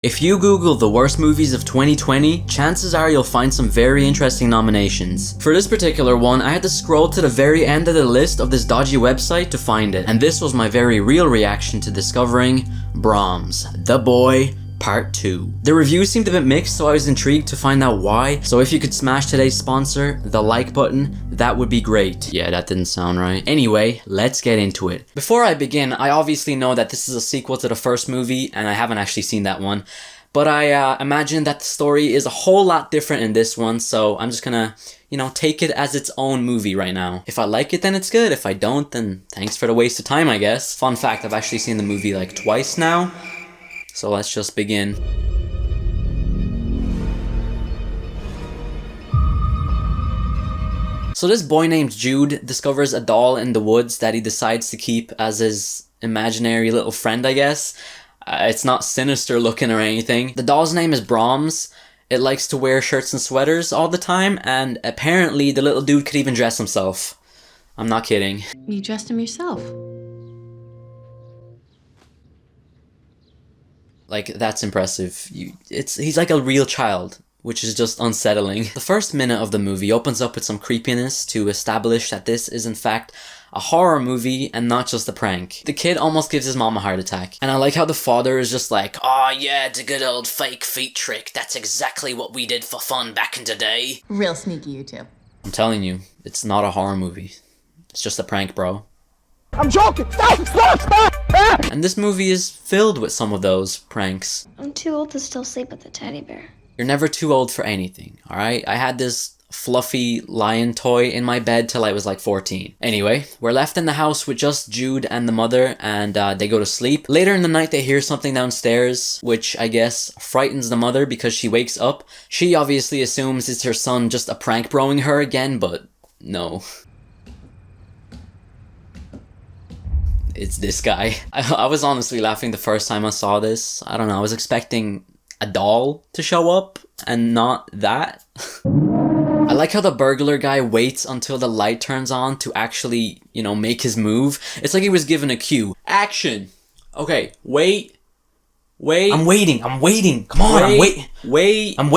If you Google the worst movies of 2020, chances are you'll find some very interesting nominations. For this particular one, I had to scroll to the very end of the list of this dodgy website to find it, and this was my very real reaction to discovering Brahms, The Boy, Part 2. The reviews seemed a bit mixed, so I was intrigued to find out why. So if you could smash today's sponsor, the like button, that would be great. Yeah, that didn't sound right. Anyway, let's get into it. Before I begin, I obviously know that this is a sequel to the first movie, and I haven't actually seen that one. But I imagine that the story is a whole lot different in this one, so I'm just gonna, take it as its own movie right now. If I like it, then it's good. If I don't, then thanks for the waste of time, I guess. Fun fact, I've actually seen the movie like twice now. So let's just begin. So this boy named Jude discovers a doll in the woods that he decides to keep as his imaginary little friend, I guess. It's not sinister looking or anything. The doll's name is Brahms. It likes to wear shirts and sweaters all the time, and apparently the little dude could even dress himself. I'm not kidding. You dressed him yourself. Like, that's impressive. He's like a real child, which is just unsettling. The first minute of the movie opens up with some creepiness to establish that this is in fact a horror movie and not just a prank. The kid almost gives his mom a heart attack. And I like how the father is just like, "Oh yeah, it's a good old fake feet trick. That's exactly what we did for fun back in the day." Real sneaky, you two. I'm telling you, it's not a horror movie. It's just a prank, bro. I'm joking! Stop! And this movie is filled with some of those pranks. I'm too old to still sleep with the teddy bear. You're never too old for anything, alright? I had this fluffy lion toy in my bed till I was like 14. Anyway, we're left in the house with just Jude and the mother, and they go to sleep. Later in the night they hear something downstairs, which I guess frightens the mother because she wakes up. She obviously assumes it's her son just a prank broing her again, but no. It's this guy. I was honestly laughing the first time I saw this. I don't know, I was expecting a doll to show up and not that. I like how the burglar guy waits until the light turns on to actually, make his move. It's like he was given a cue. Action! Okay, wait. I'm waiting. Come on, I'm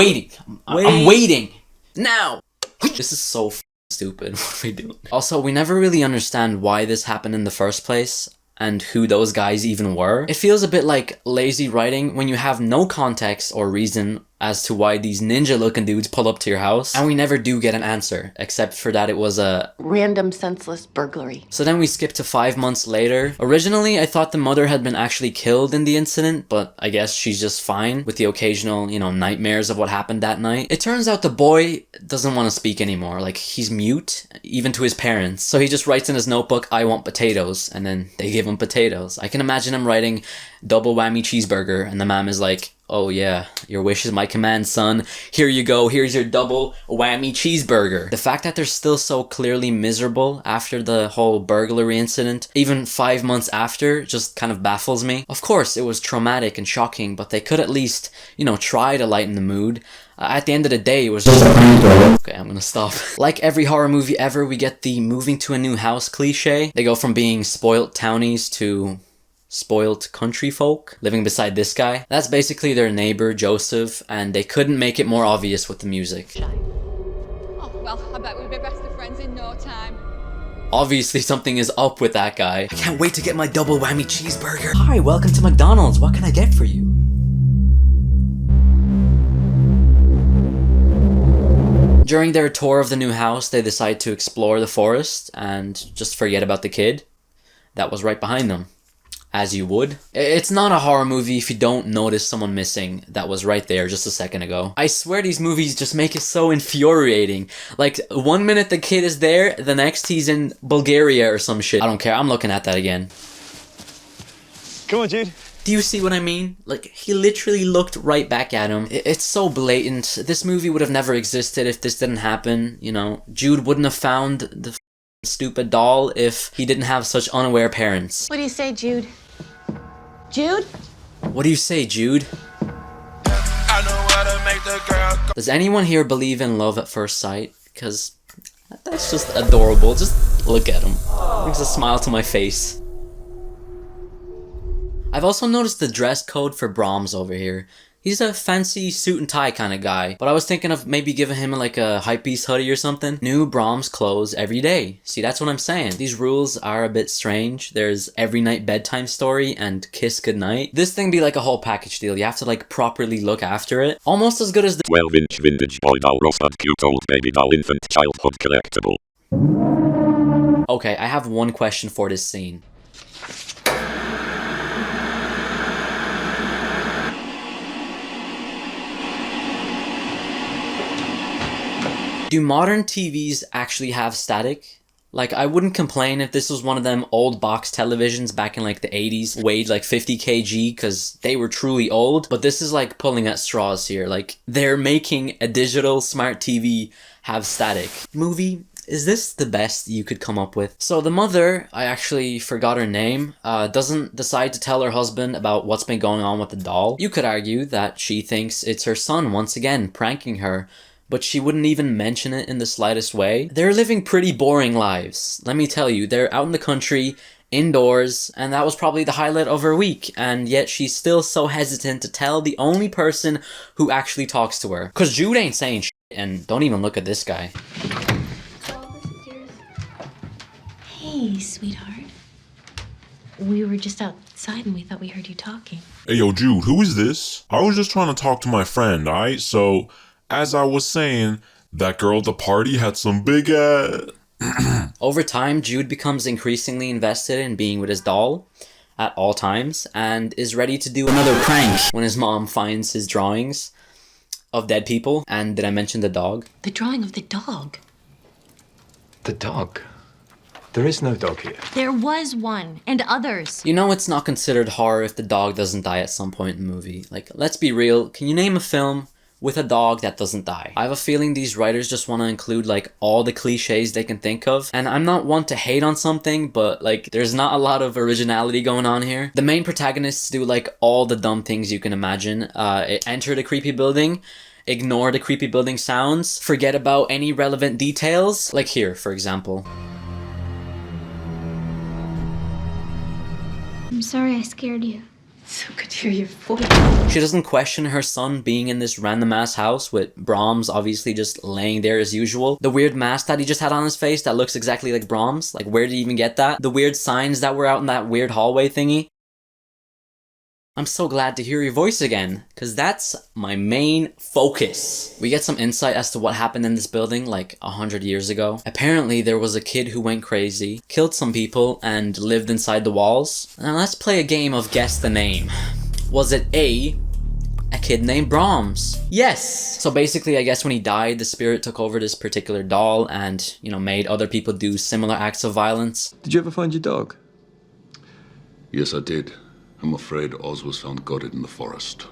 waiting. Now! This is so stupid. What are we doing? Also, we never really understand why this happened in the first place and who those guys even were. It feels a bit like lazy writing when you have no context or reason as to why these ninja looking dudes pull up to your house, and we never do get an answer, except for that it was a random senseless burglary. So then we skip to 5 months later. Originally, I thought the mother had been actually killed in the incident, but I guess she's just fine with the occasional, nightmares of what happened that night. It turns out the boy doesn't want to speak anymore. Like, he's mute, even to his parents. So he just writes in his notebook, "I want potatoes," and then they give him potatoes. I can imagine him writing "double whammy cheeseburger," and the mom is like, "Oh yeah, your wish is my command, son. Here you go, here's your double whammy cheeseburger." The fact that they're still so clearly miserable after the whole burglary incident, even 5 months after, just kind of baffles me. Of course, it was traumatic and shocking, but they could at least, try to lighten the mood. At the end of the day, it was just... Okay, I'm gonna stop. Like every horror movie ever, we get the moving to a new house cliche. They go from being spoilt townies to spoilt country folk living beside this guy. That's basically their neighbor, Joseph, and they couldn't make it more obvious with the music. Oh, well, I bet we'll be best of friends in no time. Obviously something is up with that guy. I can't wait to get my double whammy cheeseburger. Hi, welcome to McDonald's. What can I get for you? During their tour of the new house, they decide to explore the forest and just forget about the kid that was right behind them. As you would. It's not a horror movie if you don't notice someone missing that was right there just a second ago. I swear these movies just make it so infuriating. Like, 1 minute the kid is there, the next he's in Bulgaria or some shit. I don't care, I'm looking at that again. Come on, Jude. Do you see what I mean? Like, he literally looked right back at him. It's so blatant. This movie would have never existed if this didn't happen, Jude wouldn't have found the stupid doll if he didn't have such unaware parents. What do you say, Jude? Jude? What do you say, Jude? Does anyone here believe in love at first sight? Because that's just adorable. Just look at him. Brings a smile to my face. I've also noticed the dress code for Brahms over here. He's a fancy suit and tie kind of guy, but I was thinking of maybe giving him like a hypebeast hoodie or something. New Brahms clothes every day. See, that's what I'm saying. These rules are a bit strange. There's every night bedtime story and kiss goodnight. This thing be like a whole package deal. You have to like properly look after it. Almost as good as the 12-inch vintage boy doll rough-fed cute old baby doll infant childhood collectible. Okay, I have one question for this scene. Do modern TVs actually have static? Like, I wouldn't complain if this was one of them old box televisions back in like the 80s, weighed like 50 kg because they were truly old, but this is like pulling at straws here. Like, they're making a digital smart TV have static. Movie, is this the best you could come up with? So the mother, I actually forgot her name, doesn't decide to tell her husband about what's been going on with the doll. You could argue that she thinks it's her son once again pranking her, but she wouldn't even mention it in the slightest way. They're living pretty boring lives. Let me tell you, they're out in the country, indoors, and that was probably the highlight of her week, and yet she's still so hesitant to tell the only person who actually talks to her. Cause Jude ain't saying shit, and don't even look at this guy. Hey, sweetheart. We were just outside and we thought we heard you talking. Hey, yo, Jude, who is this? I was just trying to talk to my friend, alright? So, as I was saying, that girl at the party had some big Over time, Jude becomes increasingly invested in being with his doll at all times and is ready to do another prank when his mom finds his drawings of dead people. And did I mention the dog? The drawing of the dog. The dog? There is no dog here. There was one, and others. You know it's not considered horror if the dog doesn't die at some point in the movie. Like, let's be real, can you name a film with a dog that doesn't die? I have a feeling these writers just want to include like all the cliches they can think of, and I'm not one to hate on something, but like there's not a lot of originality going on here. The main protagonists do like all the dumb things you can imagine. Enter the creepy building, ignore the creepy building sounds, forget about any relevant details, like here for example. I'm sorry I scared you. So good to hear your voice. She doesn't question her son being in this random ass house with Brahms obviously just laying there as usual. The weird mask that he just had on his face that looks exactly like Brahms. Like, where did he even get that? The weird signs that were out in that weird hallway thingy. I'm so glad to hear your voice again, because that's my main focus. We get some insight as to what happened in this building like 100 years ago. Apparently there was a kid who went crazy, killed some people, and lived inside the walls. Now let's play a game of guess the name. Was it A kid named Brahms? Yes! So basically, I guess when he died, the spirit took over this particular doll and, you know, made other people do similar acts of violence. Did you ever find your dog? Yes, I did. I'm afraid Oz was found gutted in the forest.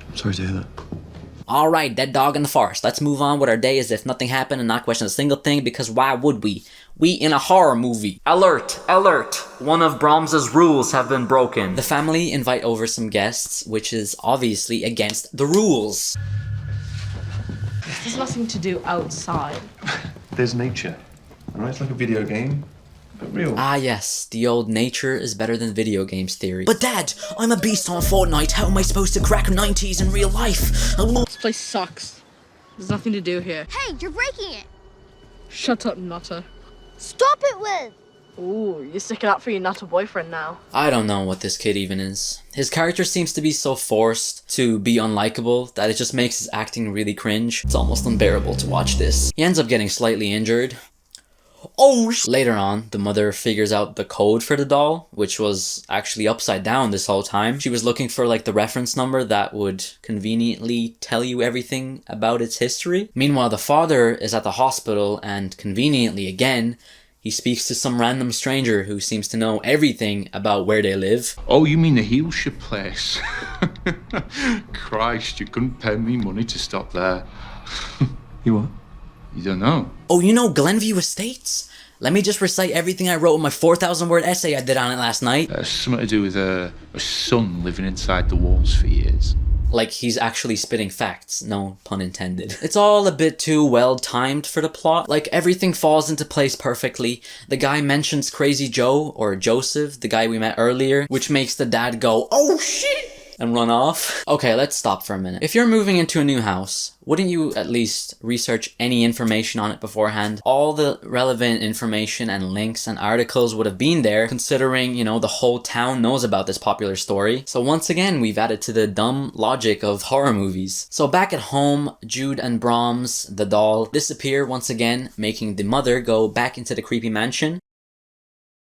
I'm sorry to hear that. Alright, dead dog in the forest. Let's move on with our day as if nothing happened and not question a single thing, because why would we? We in a horror movie. Alert! Alert! One of Brahms's rules have been broken. The family invite over some guests, which is obviously against the rules. There's nothing to do outside. There's nature. Alright, it's like a video game, but real. Ah yes, the old nature is better than video games theory. But Dad, I'm a beast on Fortnite. How am I supposed to crack 90s in real life? This place sucks. There's nothing to do here. Hey, you're breaking it! Shut up, Nutter. Stop it, Liz! Ooh, you're sticking up for your Nutter boyfriend now. I don't know what this kid even is. His character seems to be so forced to be unlikable that it just makes his acting really cringe. It's almost unbearable to watch this. He ends up getting slightly injured. Later on, the mother figures out the code for the doll, which was actually upside down this whole time. She was looking for like the reference number that would conveniently tell you everything about its history. Meanwhile, the father is at the hospital and conveniently again, he speaks to some random stranger who seems to know everything about where they live. Oh, you mean the Heelshire place? Christ, you couldn't pay me money to stop there. You what? You don't know? Oh, you know Glenview Estates? Let me just recite everything I wrote in my 4,000 word essay I did on it last night. Something to do with a son living inside the walls for years. Like he's actually spitting facts, no pun intended. It's all a bit too well timed for the plot. Like everything falls into place perfectly. The guy mentions Crazy Joe, or Joseph, the guy we met earlier, which makes the dad go, "Oh shit!" and run off. Okay, let's stop for a minute. If you're moving into a new house, wouldn't you at least research any information on it beforehand? All the relevant information and links and articles would have been there, considering, you know, the whole town knows about this popular story. So once again, we've added to the dumb logic of horror movies. So back at home, Jude and Brahms, the doll, disappear once again, making the mother go back into the creepy mansion.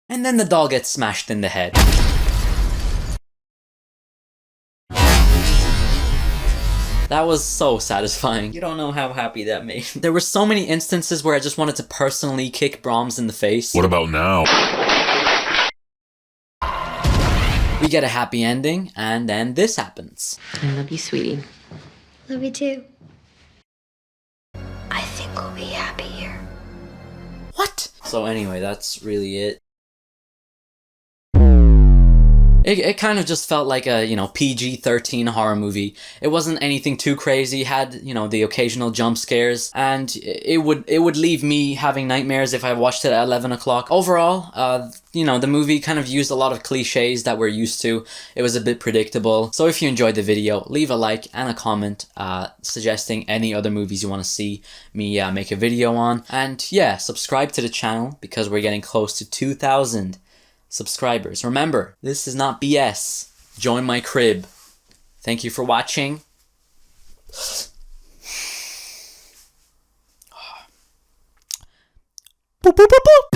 And then the doll gets smashed in the head. That was so satisfying. You don't know how happy that made me. There were so many instances where I just wanted to personally kick Brahms in the face. What about now? We get a happy ending, and then this happens. I love you, sweetie. Love you too. I think we'll be happy here. What? So anyway, that's really it. It kind of just felt like a, you know, PG-13 horror movie. It wasn't anything too crazy, had, you know, the occasional jump scares, and it would leave me having nightmares if I watched it at 11 o'clock. Overall, you know, the movie kind of used a lot of cliches that we're used to. It was a bit predictable. So if you enjoyed the video, leave a like and a comment suggesting any other movies you want to see me make a video on. And yeah, subscribe to the channel because we're getting close to 2,000 subscribers. Remember, this is not BS. Join my crib. Thank you for watching. Boop, boop, boop, boop.